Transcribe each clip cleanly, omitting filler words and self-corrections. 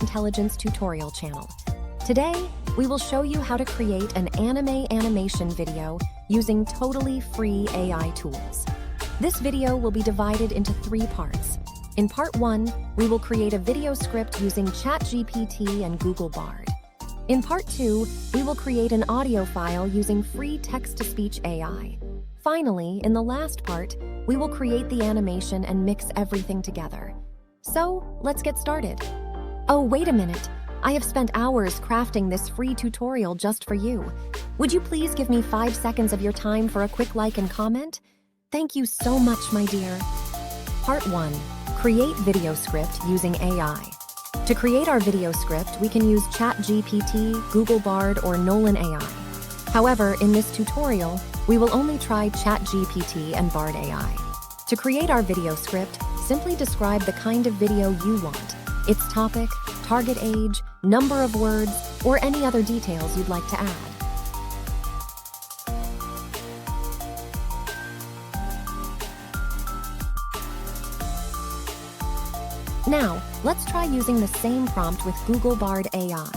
Intelligence tutorial channel. Today, we will show you how to create an anime animation video using totally free AI tools. This video will be divided into 3 parts. In part 1, we will create a video script using Chatgpt and Google Bard. In part 2, we will create an audio file using free text-to-speech AI. Finally, in the last part, we will create the animation and mix everything together. So, let's get started. Oh, wait a minute. I have spent hours crafting this free tutorial just for you. Would you please give me 5 seconds of your time for a quick like and comment? Thank you so much, my dear. Part 1. Create video script using AI. To create our video script, we can use Chatgpt, Google Bard, or Nolan AI. However, in this tutorial, we will only try Chatgpt and Bard AI. To create our video script, simply describe the kind of video you want, its topic, target age, number of words, or any other details you'd like to add. Now, let's try using the same prompt with Google Bard AI.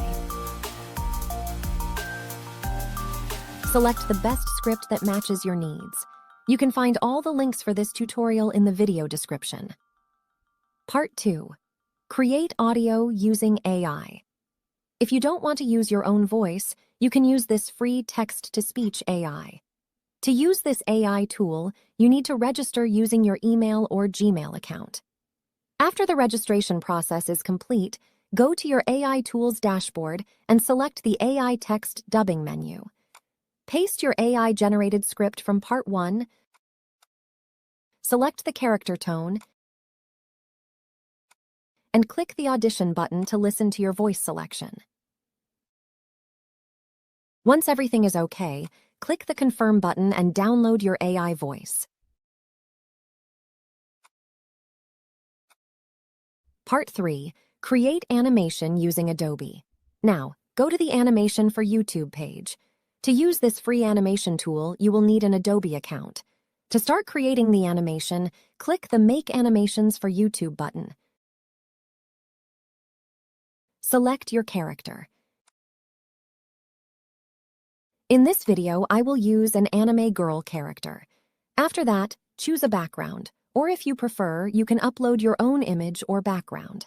Select the best script that matches your needs. You can find all the links for this tutorial in the video description. Part 2. Create audio using AI. If you don't want to use your own voice, you can use this free text-to-speech AI. To use this AI tool, you need to register using your email or Gmail account. After the registration process is complete, go to your AI tools dashboard and select the AI text dubbing menu. Paste your AI-generated script from Part 1, select the character tone, and click the audition button to listen to your voice selection. Once everything is okay, click the Confirm button and download your AI voice. Part 3. Create animation using Adobe. Now, go to the Animation for YouTube page. To use this free animation tool, you will need an Adobe account. To start creating the animation, click the Make Animations for YouTube button. Select your character. In this video, I will use an anime girl character. After that, choose a background, or if you prefer, you can upload your own image or background.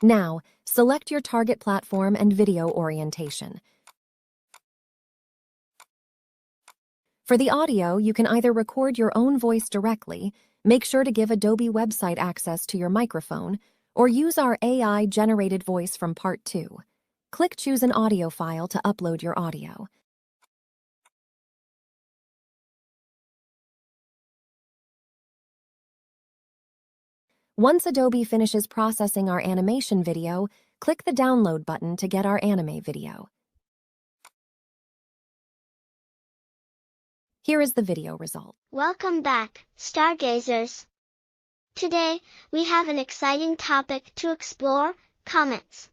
Now, select your target platform and video orientation. For the audio, you can either record your own voice directly, make sure to give Adobe website access to your microphone, or use our AI-generated voice from Part 2. Click Choose an audio file to upload your audio. Once Adobe finishes processing our animation video, click the Download button to get our anime video. Here is the video result. Welcome back, stargazers. Today, we have an exciting topic to explore: comets.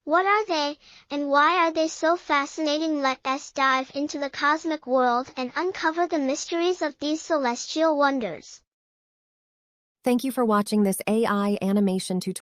What are they, and why are they so fascinating? Let us dive into the cosmic world and uncover the mysteries of these celestial wonders. Thank you for watching this AI animation tutorial.